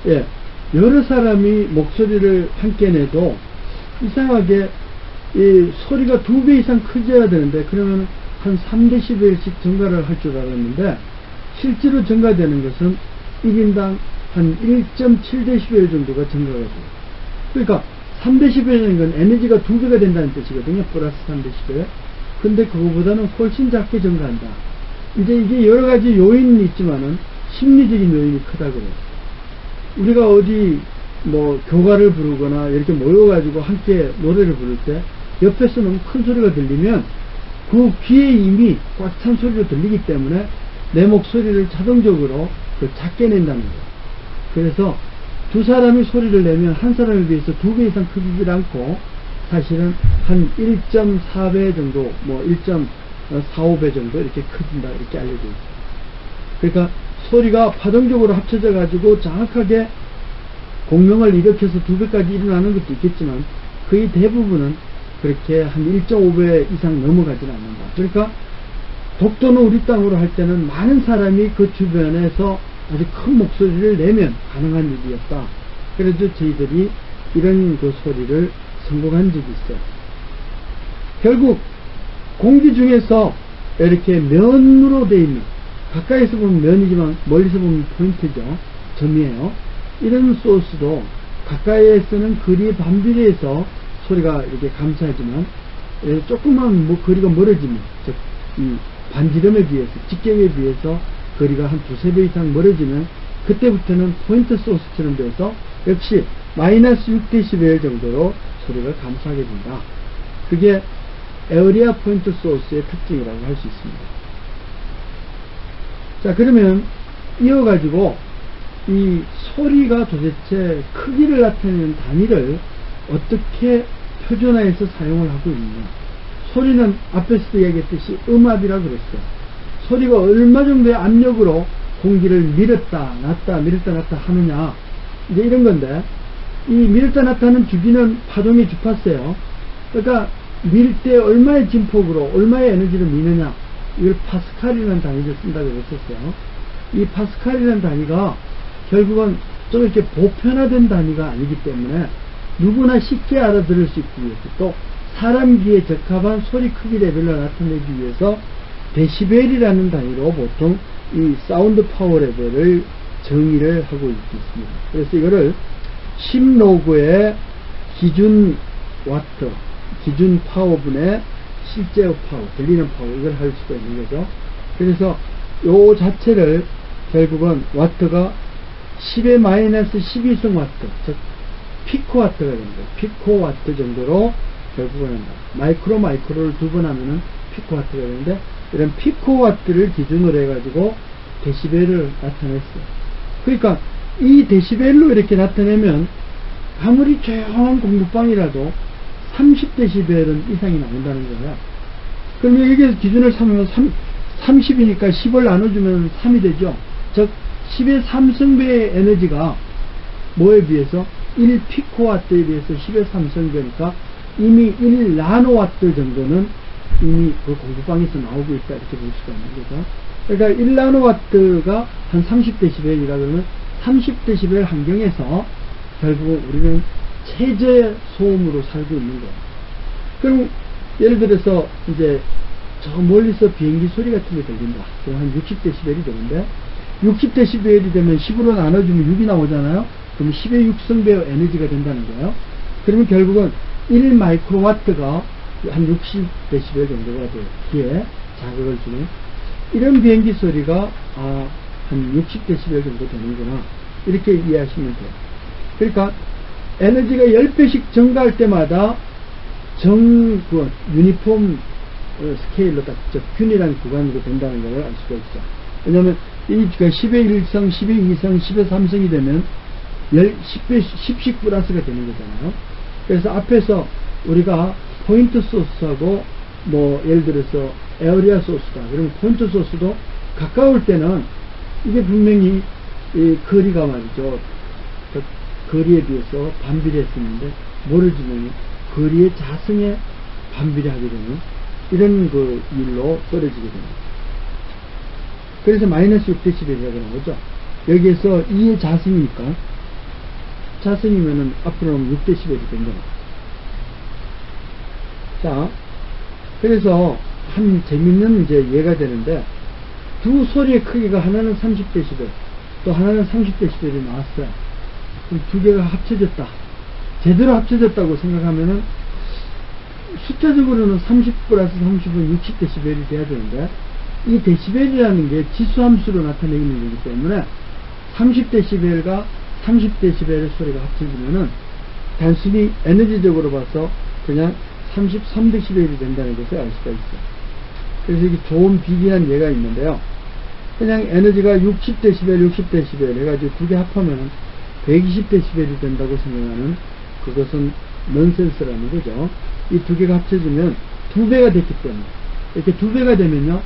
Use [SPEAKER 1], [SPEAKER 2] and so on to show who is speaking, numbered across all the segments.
[SPEAKER 1] 예, 여러 사람이 목소리를 함께 내도 이상하게 이 소리가 2배 이상 커져야 되는데 그러면 한 3dB씩 증가를 할 줄 알았는데 실제로 증가되는 것은 1인당 한 1.7dB 정도가 증가가 돼요. 그러니까 3dB라는 건 에너지가 2배가 된다는 뜻이거든요. 플러스 3dB. 근데 그거보다는 훨씬 작게 증가한다. 이제 이게 여러 가지 요인이 있지만은 심리적인 요인이 크다 그래요. 우리가 어디 뭐 교가를 부르거나 이렇게 모여가지고 함께 노래를 부를 때 옆에서 너무 큰 소리가 들리면 그 귀에 이미 꽉 찬 소리로 들리기 때문에 내 목소리를 자동적으로 작게 낸다는 거예요. 그래서 두 사람이 소리를 내면 한 사람에 비해서 2배 이상 크지 않고 사실은 한 1.4배 정도, 뭐 1.45배 정도 이렇게 커진다 이렇게 알려져 있어요. 그러니까 소리가 파동적으로 합쳐져 가지고 정확하게 공명을 일으켜서 2배까지 일어나는 것도 있겠지만 거의 대부분은 그렇게 한 1.5배 이상 넘어가지는 않는다. 그러니까 독도는 우리 땅으로 할 때는 많은 사람이 그 주변에서 아주 큰 목소리를 내면 가능한 일이었다. 그래도 저희들이 이런 그 소리를 성공한 적이 있어요. 결국 공기 중에서 이렇게 면으로 되어 있는, 가까이서 보면 면이지만 멀리서 보면 포인트죠. 점이에요. 이런 소스도 가까이에서는 거리에 반비례해서 소리가 이렇게 감사하지만 조금만 뭐 거리가 멀어지면, 즉 이 반지름에 비해서, 직경에 비해서 거리가 한 2~3배 이상 멀어지면 그때부터는 포인트 소스처럼 돼서 역시 마이너스 6dB 정도로 소리가 감소하게 된다. 그게 에어리아 포인트 소스의 특징이라고 할 수 있습니다. 자, 그러면 이어가지고 이 소리가 도대체 크기를 나타내는 단위를 어떻게 표준화해서 사용을 하고 있느냐. 소리는 앞에서도 얘기했듯이 음압이라고 그랬어요. 소리가 얼마 정도의 압력으로 공기를 밀었다 놨다 밀었다 놨다 하느냐, 이제 이런 건데, 이 밀었다 놨다 하는 주기는 파동의 주파수예요. 그러니까 밀 때 얼마의 진폭으로 얼마의 에너지를 미느냐, 이걸 파스칼이라는 단위를 쓴다고 했었어요. 이 파스칼이라는 단위가 결국은 좀 이렇게 보편화된 단위가 아니기 때문에 누구나 쉽게 알아들을 수 있기 위해서, 또 사람 귀에 적합한 소리 크기 레벨을 나타내기 위해서 데시벨이라는 단위로 보통 이 사운드 파워 레벨을 정의를 하고 있습니다. 그래서 이거를 심로그의 기준 와트, 기준 파워분의 실제 파워, 들리는 파워, 이걸 할 수가 있는 거죠. 그래서 요 자체를 결국은 와트가 10의 마이너스 12승 와트, 즉 피코와트가 됩니다. 피코와트 정도로 결국은 마이크로를 2번 하면은 피코와트가 되는데, 이런 피코와트를 기준으로 해가지고 데시벨을 나타냈어요. 그러니까 이 데시벨로 이렇게 나타내면 아무리 조용한 공부방이라도 30dB는 이상이 나온다는 거야. 그러면 여기에서 기준을 삼으면 30이니까 10을 나눠주면 3이 되죠. 즉 10의 3승배의 에너지가 뭐에 비해서 1피코와트에 비해서 10의 3승배니까 이미 1나노와트 정도는 이미 그 공부방에서 나오고 있다, 이렇게 볼 수가 있는 거죠. 그러니까 1나노와트가 한 30dB이라 그러면 30dB 환경에서 결국 우리는 최저의 소음으로 살고 있는 거예요. 그럼 예를 들어서 이제 저 멀리서 비행기 소리 같은 게 들린다. 그럼 한 60dB이 되는데 60dB이 되면 10으로 나눠주면 6이 나오잖아요. 그럼 10의 6승배의 에너지가 된다는 거예요. 그러면 결국은 1마이크로와트가 한 60dB 정도가 돼요. 귀에 자극을 주는 이런 비행기 소리가 한 60dB 정도 되는구나, 이렇게 이해하시면 돼요. 그러니까 에너지가 10배씩 증가할 때마다 유니폼 스케일로 딱 균일한 구간으로 된다는 걸 알 수가 있죠. 왜냐하면 이 10의 1성, 10의 2성, 10의 3성이 되면 10씩 플러스가 되는 거잖아요. 그래서 앞에서 우리가 포인트 소스하고 뭐 예를 들어서 에어리아 소스다, 그러면 포인트 소스도 가까울 때는 이게 분명히 이 거리가 말이죠, 그 거리에 비해서 반비례했었는데 멀어지면 거리의 자성에 반비례하게 되는 이런 그 일로 떨어지게 됩니다. 그래서 마이너스 6dB라고 나오죠. 여기에서 2의 자성이니까 10자승이면은 앞으로는 6dB이 된 겁니다. 자, 그래서 한 재밌는 이제 예가 되는데, 두 소리의 크기가 하나는 30dB, 또 하나는 30dB이 나왔어요. 그럼 두 개가 합쳐졌다. 제대로 합쳐졌다고 생각하면은, 숫자적으로는 30 플러스 30은 60dB이 돼야 되는데, 이 데시벨이라는 게 지수함수로 나타내는 거기 때문에 30dB과 30dB의 소리가 합쳐지면은 단순히 에너지적으로 봐서 그냥 33dB이 된다는 것을 알 수가 있어요. 그래서 이게 좋은 비교한 예가 있는데요. 그냥 에너지가 60dB, 60dB 해가지고 두 개 합하면 120dB이 된다고 생각하는 그것은 넌센스라는 거죠. 이 두 개가 합쳐지면 두 배가 됐기 때문에, 이렇게 두 배가 되면요,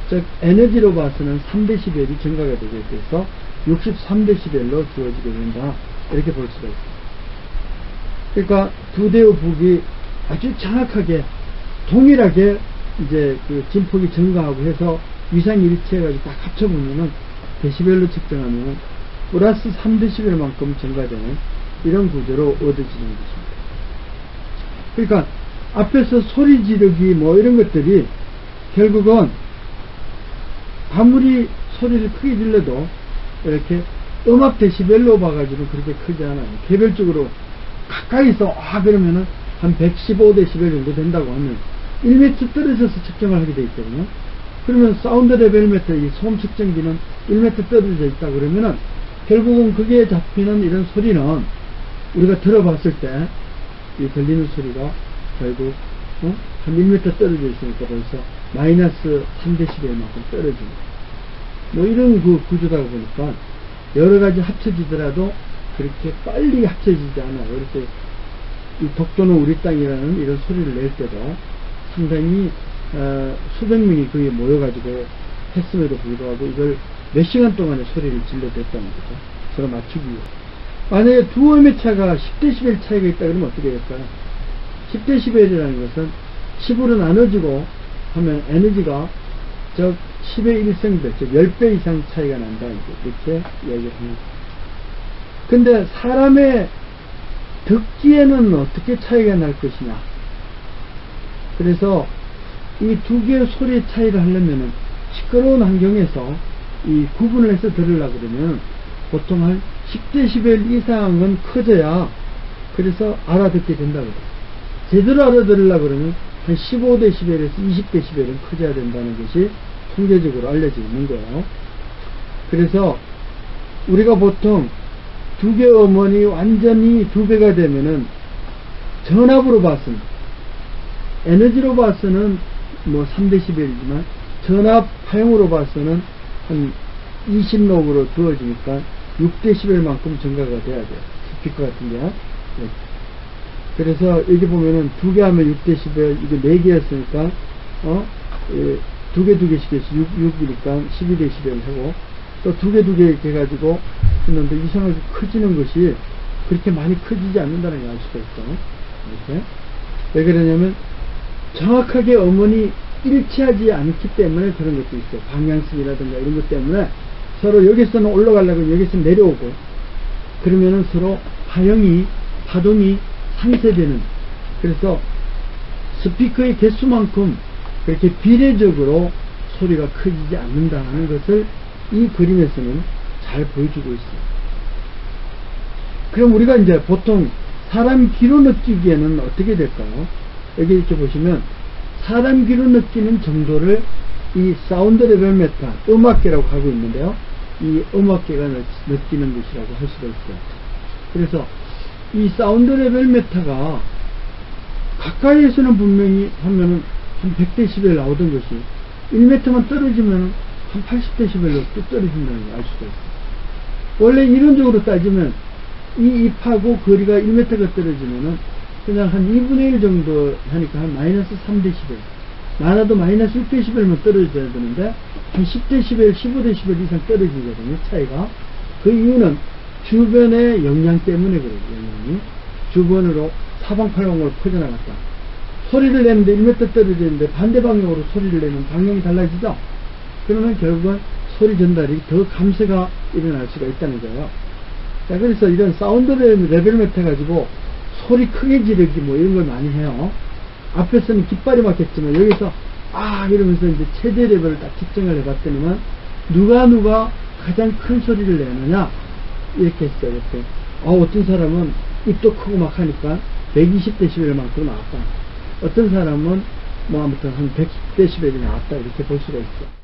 [SPEAKER 1] 즉 에너지로 봐서는 3dB이 증가가 되게 돼서 63dB로 주어지게 된다, 이렇게 볼 수가 있습니다. 그러니까 두 대의 북이 아주 정확하게 동일하게 이제 그 진폭이 증가하고 해서 위상일치해가지고 딱 합쳐보면은 데시벨로 측정하면 플러스 3dB만큼 증가되는 이런 구조로 얻어지는 것입니다. 그러니까 앞에서 소리 지르기 뭐 이런 것들이 결국은 아무리 소리를 크게 질러도 이렇게 음악 데시벨로 봐가지고 그렇게 크지 않아요. 개별적으로 가까이서 그러면은 한 115dB 정도 된다고 하면 1m 떨어져서 측정을 하게 돼 있거든요. 그러면 사운드 레벨 메터, 이 소음 측정기는 1m 떨어져 있다 그러면은 결국은 거기에 잡히는 이런 소리는 우리가 들어봤을 때 이 들리는 소리가 결국 한 1m 떨어져 있으니까 벌써 마이너스 3dB만큼 떨어지고 뭐 이런 그 구조다 보니까 여러 가지 합쳐지더라도 그렇게 빨리 합쳐지지 않아요. 이렇게 이 독도는 우리 땅이라는 이런 소리를 낼 때도 상당히 수백 명이 거기에 모여가지고 했음에도 불구하고 이걸 몇 시간 동안의 소리를 질러댔다는 거죠. 서로 맞추기 위해. 만약에 두 음의 차가 10dB 차이가 있다 그러면 어떻게 될까요? 10dB이라는 것은 10으로 나눠지고 하면 에너지가 즉 10의 1승배, 즉 10배 이상 차이가 난다, 이렇게 이야기를 합니다. 근데 사람의 듣기에는 어떻게 차이가 날 것이냐. 그래서 이 두 개의 소리의 차이를 하려면은 시끄러운 환경에서 이 구분을 해서 들으려고 그러면 보통 한 10dB 이상은 커져야 그래서 알아듣게 된다고 그래요. 제대로 알아들으려고 그러면 한 15dB에서 20dB는 커져야 된다는 것이 통계적으로 알려져 있는 거예요. 그래서 우리가 보통 두 개의 음원이 완전히 두 배가 되면은 전압으로 봐서는, 에너지로 봐서는 뭐 3dB이지만 전압파형으로 봐서는 한 20록으로 두어지니까 6dB만큼 증가가 돼야 돼요. 스피커 같은 게. 네. 그래서 여기 보면은 두 개 하면 6dB, 이게 네 개였으니까 두 개씩 해서 6이니까 12dB 하고, 또 두 개 이렇게 해가지고 했는데 이상하게 커지는 것이 그렇게 많이 커지지 않는다는 걸 알 수가 있어. 이렇게. 왜 그러냐면 정확하게 음원이 일치하지 않기 때문에 그런 것도 있어요. 방향성이라든가 이런 것 때문에 서로 여기서는 올라가려고 여기서는 내려오고, 그러면은 서로 파동이 상쇄되는, 그래서 스피커의 개수만큼 그렇게 비례적으로 소리가 커지지 않는다는 것을 이 그림에서는 잘 보여주고 있어요. 그럼 우리가 이제 보통 사람 귀로 느끼기에는 어떻게 될까요? 여기 이렇게 보시면 사람 귀로 느끼는 정도를 이 사운드 레벨 메터, 음악계라고 하고 있는데요. 이 음악계가 느끼는 것이라고 할 수가 있어요. 그래서 이 사운드 레벨 메터가 가까이에서는 분명히 하면은 한 100dB 나오던 것이 1m만 떨어지면 한 80dB로 또 떨어진다는 걸 알 수가 있어요. 원래 이론적으로 따지면 이 잎하고 거리가 1m가 떨어지면은 그냥 한 2분의 1 정도 하니까 한 마이너스 3dB, 많아도 마이너스 6dB만 떨어져야 되는데 한 10dB, 15dB 이상 떨어지거든요, 차이가. 그 이유는 주변의 영향 때문에 그래요. 영향이 주변으로 사방팔방으로 퍼져나갔다. 소리를 내는데 1m 떨어지는데 반대 방향으로 소리를 내면 방향이 달라지죠. 그러면 결국은 소리 전달이 더 감쇄가 일어날 수가 있다는 거예요. 자, 그래서 이런 사운드 레벨 매트 해가지고 소리 크게 지르기 뭐 이런 걸 많이 해요. 앞에서는 깃발이 막혔지만 여기서 이러면서 이제 최대 레벨을 딱 측정을 해봤더니만 누가 가장 큰 소리를 내느냐 이렇게 했어요. 이렇게 어떤 사람은 입도 크고 막 하니까 120dB만큼 나왔다. 어떤 사람은 뭐 아무튼 한 110dB이 나왔다 이렇게 볼 수가 있어.